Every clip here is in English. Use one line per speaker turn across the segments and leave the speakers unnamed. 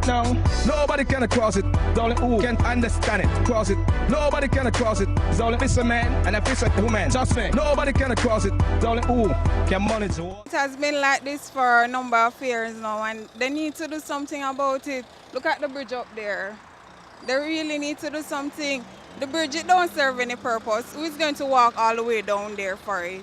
No, nobody can cross it. It's only who can understand it. Cross it. Nobody can cross it. It's only if it's a man and if it's a woman. Just me. Nobody can cross it. It's only who can monitor.
It has been like this for a number of years now, and they need to do something about it. Look at the bridge up there. They really need to do something. The bridge, it don't serve any purpose. Who's going to walk all the way down there for it?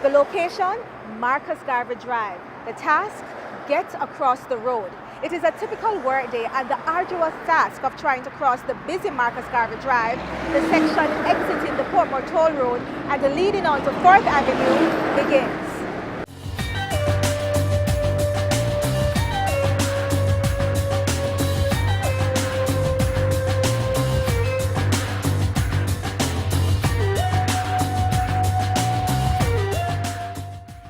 The location, Marcus Garvey Drive. The task, get across the road. It is a typical workday and the arduous task of trying to cross the busy Marcus Garvey Drive, the section exiting the Portmore Toll Road and the leading on to 4th Avenue begins.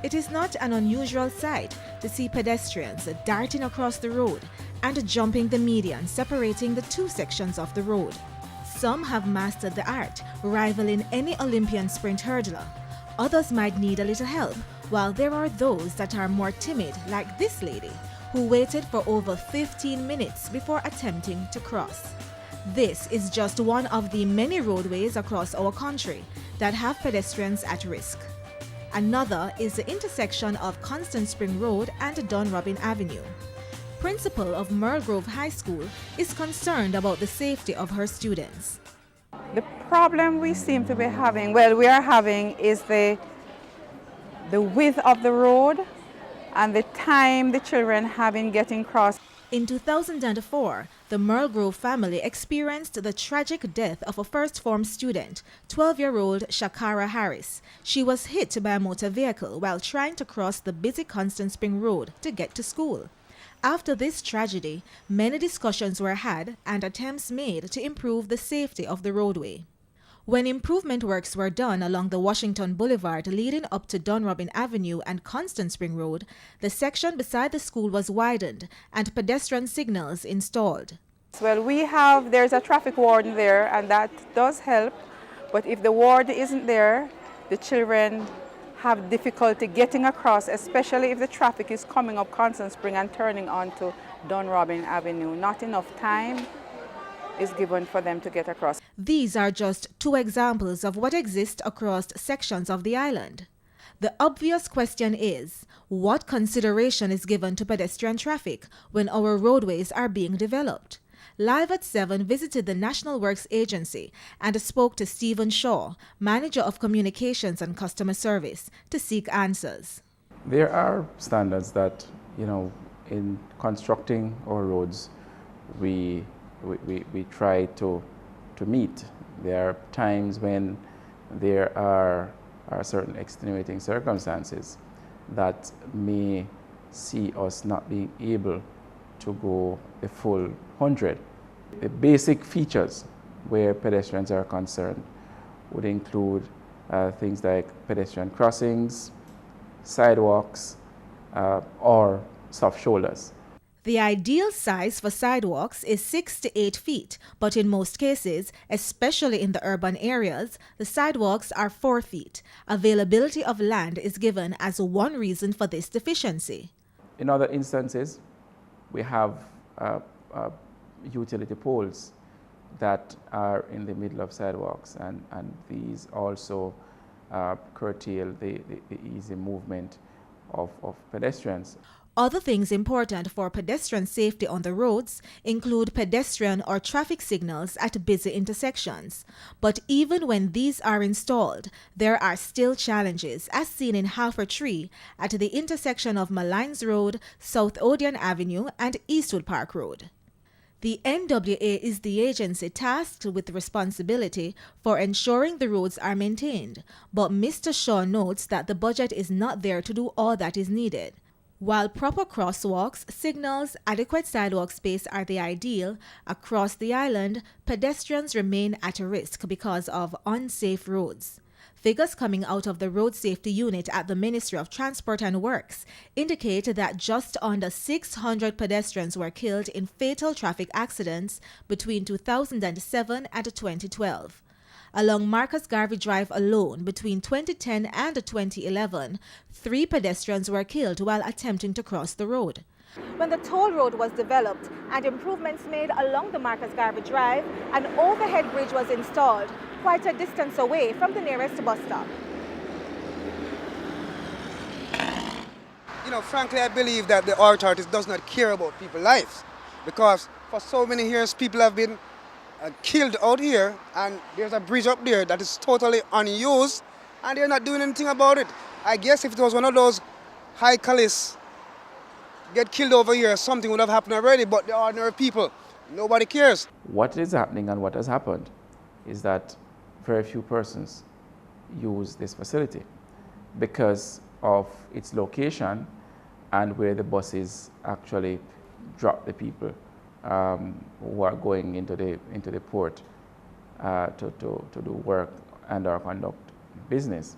It is not an unusual sight to see pedestrians darting across the road and jumping the median separating the two sections of the road. Some have mastered the art, rivaling any Olympian sprint hurdler. Others might need a little help, while there are those that are more timid, like this lady, who waited for over 15 minutes before attempting to cross. This is just one of the many roadways across our country that have pedestrians at risk. Another is the intersection of Constant Spring Road and Dunrobin Avenue. Principal of Merle Grove High School is concerned about the safety of her students.
The problem we seem to be having, we are having, is the width of the road and the time the children have in getting across.
In 2004, the Merle Grove family experienced the tragic death of a first-form student, 12-year-old Shakara Harris. She was hit by a motor vehicle while trying to cross the busy Constant Spring Road to get to school. After this tragedy, many discussions were had and attempts made to improve the safety of the roadway. When improvement works were done along the Washington Boulevard leading up to Dunrobin Avenue and Constant Spring Road, the section beside the school was widened and pedestrian signals installed.
Well, there's a traffic warden there and that does help, but if the warden isn't there, the children have difficulty getting across, especially if the traffic is coming up Constant Spring and turning onto Dunrobin Avenue. Not enough time is given for them to get across.
These are just two examples of what exists across sections of the island. The obvious question is, what consideration is given to pedestrian traffic when our roadways are being developed? Live at 7 visited the National Works Agency and spoke to Stephen Shaw, Manager of Communications and Customer Service, to seek answers.
There are standards that, in constructing our roads, we try to meet. There are times when there are certain extenuating circumstances that may see us not being able to go the full 100. The basic features where pedestrians are concerned would include things like pedestrian crossings, sidewalks, or soft shoulders.
The ideal size for sidewalks is 6 to 8 feet, but in most cases, especially in the urban areas, the sidewalks are 4 feet. Availability of land is given as one reason for this deficiency.
In other instances, we have utility poles that are in the middle of sidewalks, and these also curtail the easy movement of pedestrians.
Other things important for pedestrian safety on the roads include pedestrian or traffic signals at busy intersections. But even when these are installed, there are still challenges, as seen in Halfer Tree at the intersection of Malines Road, South Odeon Avenue, and Eastwood Park Road. The NWA is the agency tasked with the responsibility for ensuring the roads are maintained, but Mr. Shaw notes that the budget is not there to do all that is needed. While proper crosswalks, signals, adequate sidewalk space are the ideal, across the island, pedestrians remain at risk because of unsafe roads. Figures coming out of the Road Safety Unit at the Ministry of Transport and Works indicate that just under 600 pedestrians were killed in fatal traffic accidents between 2007 and 2012. Along Marcus Garvey Drive alone, between 2010 and 2011, 3 pedestrians were killed while attempting to cross the road. When the toll road was developed and improvements made along the Marcus Garvey Drive, an overhead bridge was installed quite a distance away from the nearest bus stop.
You know, frankly, I believe that the authorities does not care about people's lives, because for so many years people have been killed out here, and there's a bridge up there that is totally unused, and they're not doing anything about it. I guess if it was one of those high caliphs get killed over here, something would have happened already, but the ordinary people, nobody cares.
What is happening and what has happened is that very few persons use this facility because of its location and where the buses actually drop the people who are going into the port to do work and or conduct business.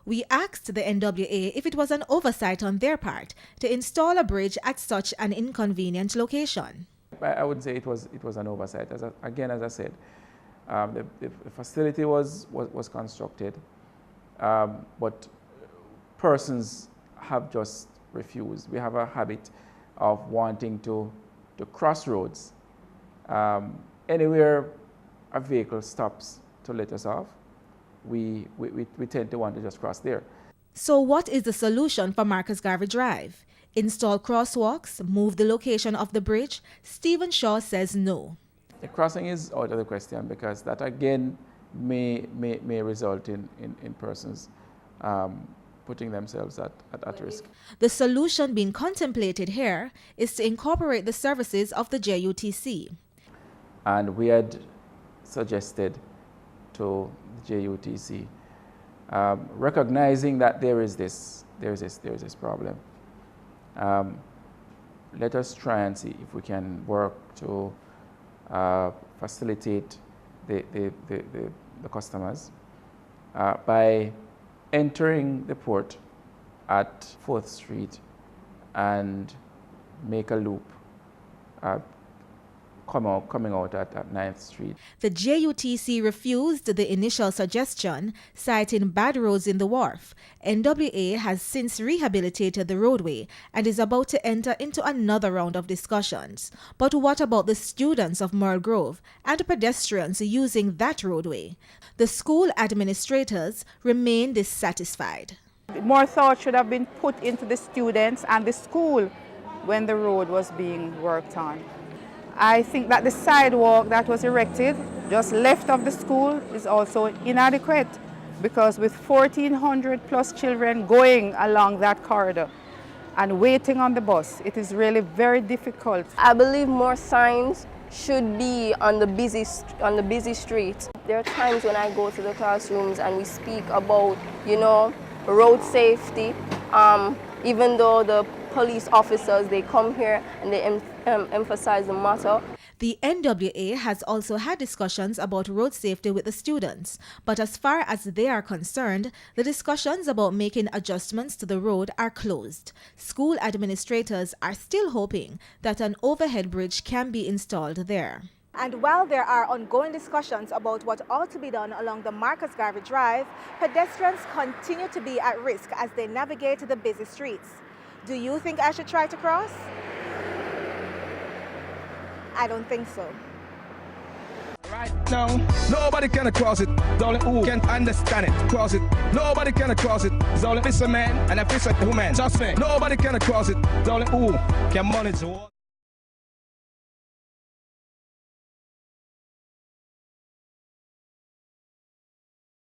We asked the NWA if it was an oversight on their part to install a bridge at such an inconvenient location.
I would say it was an oversight. As I said, the facility was constructed, but persons have just refused. We have a habit of wanting to cross roads. Anywhere a vehicle stops to let us off, we tend to want to just cross there.
So what is the solution for Marcus Garvey Drive? Install crosswalks, move the location of the bridge? Stephen Shaw says no.
The crossing is out of the question because that again may result in persons putting themselves at risk.
The solution being contemplated here is to incorporate the services of the JUTC.
And we had suggested to the JUTC, recognizing that there is this problem. Let us try and see if we can work to facilitate the customers by entering the port at 4th Street and make a loop coming out at 9th Street.
The JUTC refused the initial suggestion, citing bad roads in the wharf. NWA has since rehabilitated the roadway and is about to enter into another round of discussions. But what about the students of Merle Grove and pedestrians using that roadway? The school administrators remain dissatisfied.
More thought should have been put into the students and the school when the road was being worked on. I think that the sidewalk that was erected just left of the school is also inadequate, because with 1,400 plus children going along that corridor and waiting on the bus, it is really very difficult.
I believe more signs should be on the busy street. There are times when I go to the classrooms and we speak about, road safety, even though the police officers, they come here and they emphasize the matter.
The NWA has also had discussions about road safety with the students, but as far as they are concerned, the discussions about making adjustments to the road are closed. School administrators are still hoping that an overhead bridge can be installed there. And while there are ongoing discussions about what ought to be done along the Marcus Garvey Drive, pedestrians continue to be at risk as they navigate the busy streets. Do you think I should try to cross? I don't think so.
Right now, nobody can cross it. The only who can understand it, cross it. Nobody can cross it. The only fisherman and a fisher woman. Just me. Nobody can cross it. The only who can monitor.